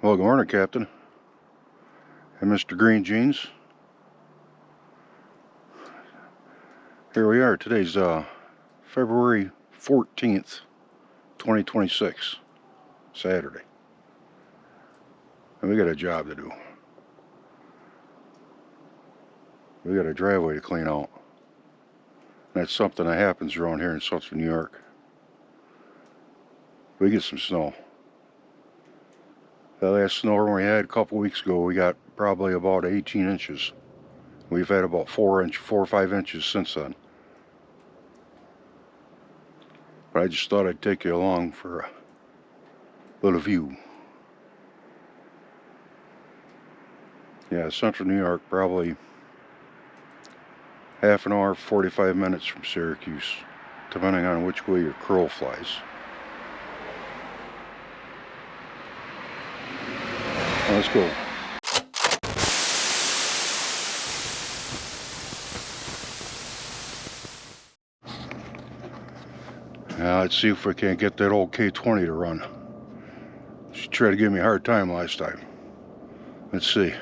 Well, good morning, Captain. And Mr. Green Jeans. Here we are. Today's February 14th, 2026, Saturday. And we got a job to do. We got a driveway to clean out. That's something that happens around here in Central New York. We get some snow. The last snow we had a couple weeks ago, we got probably about 18 inches. We've had about 4 or 5 inches since then. But I just thought I'd take you along for a little view. Yeah, Central New York, probably half an hour, 45 minutes from Syracuse, depending on which way your crow flies. Let's go. Now let's see if we can't get that old K20 to run. She tried to give me a hard time last time. Let's see.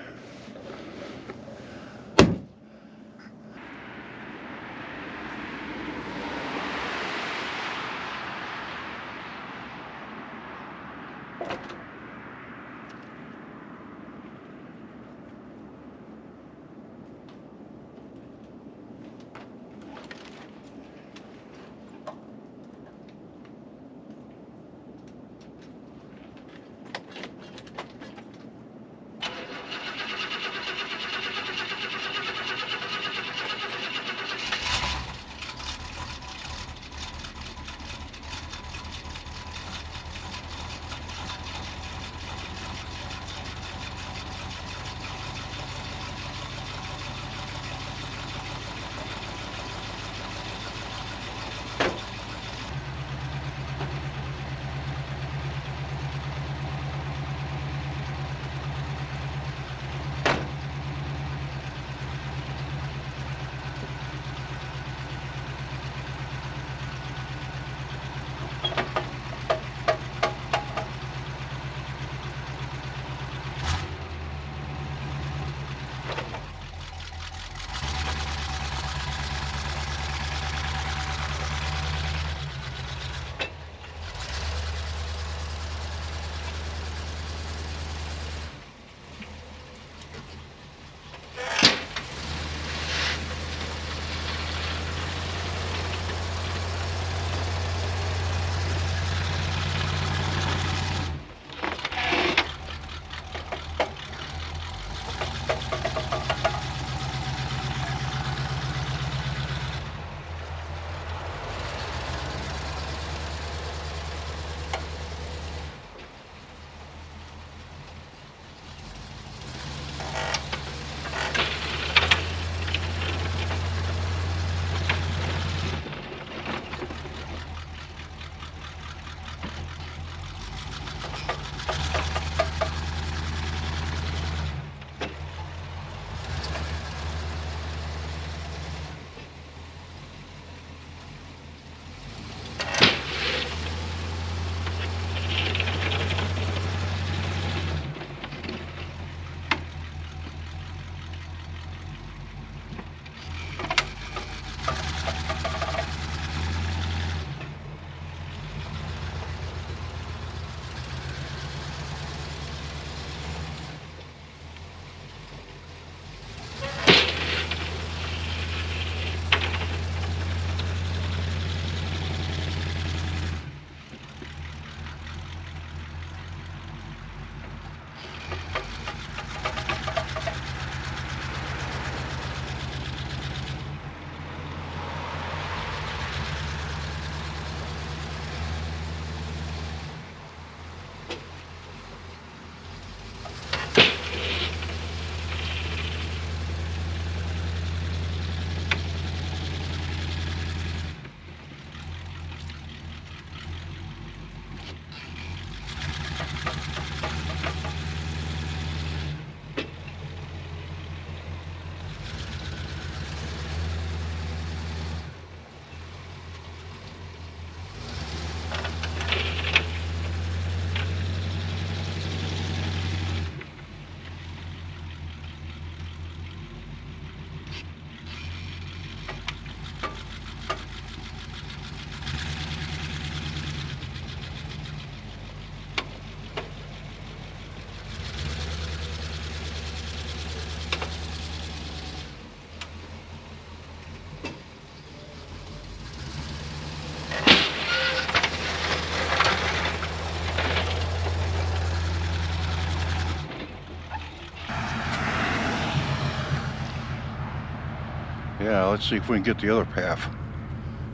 let's see if we can get the other path.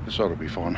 This ought to be fun.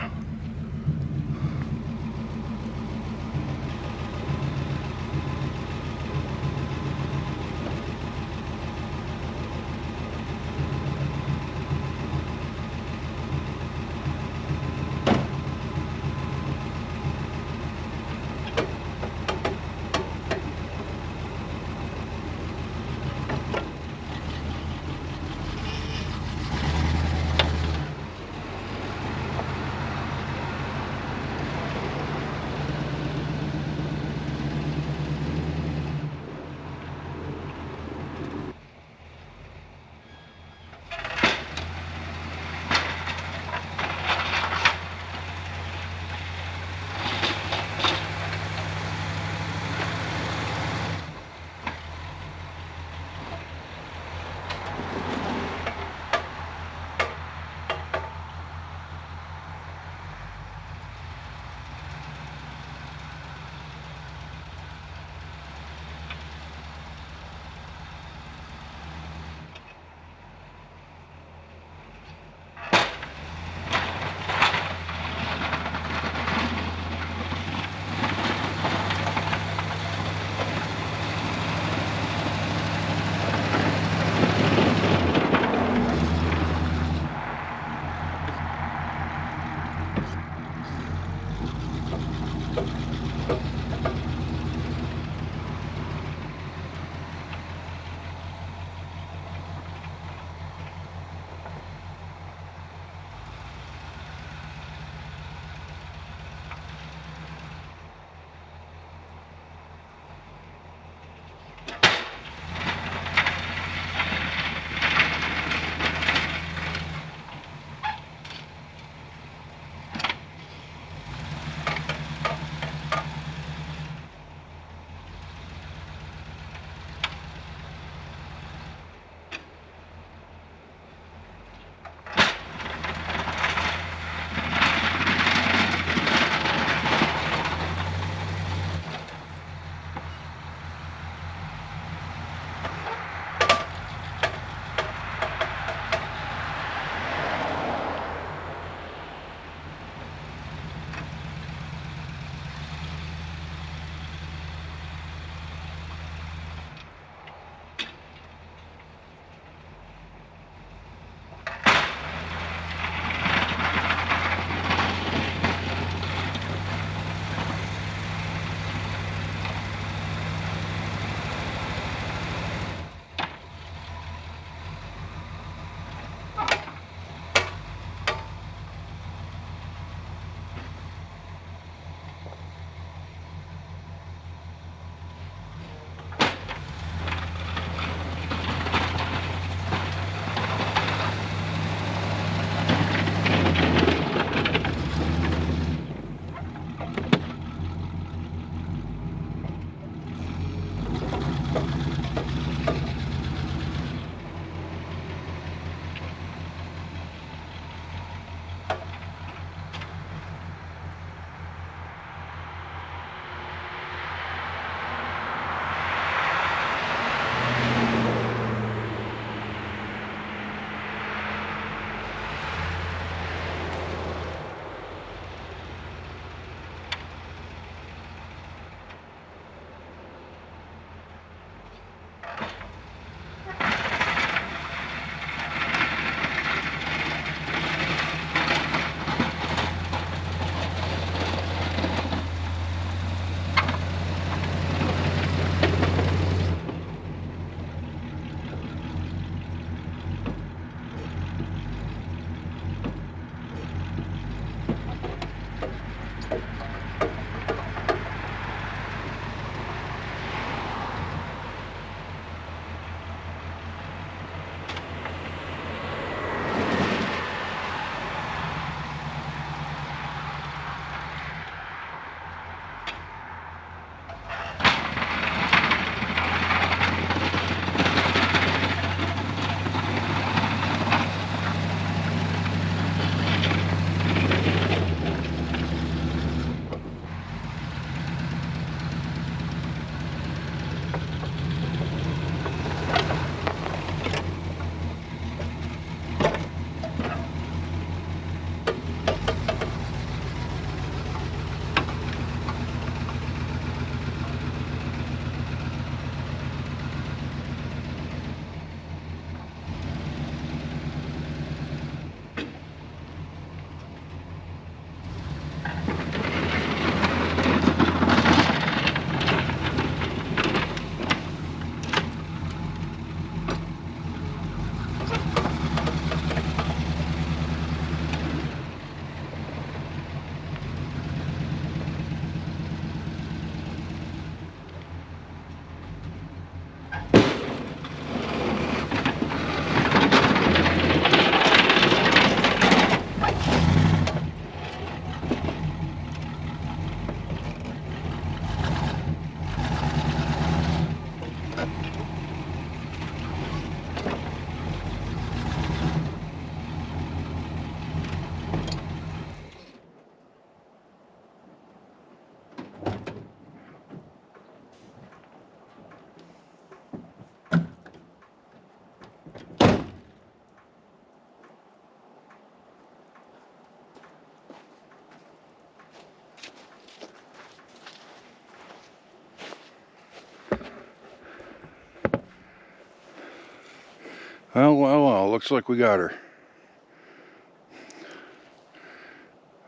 Well, looks like we got her.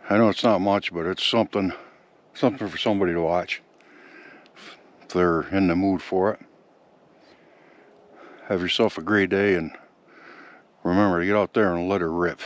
I know it's not much, but it's something for somebody to watch if they're in the mood for it. Have yourself a great day, and remember to get out there and let her rip.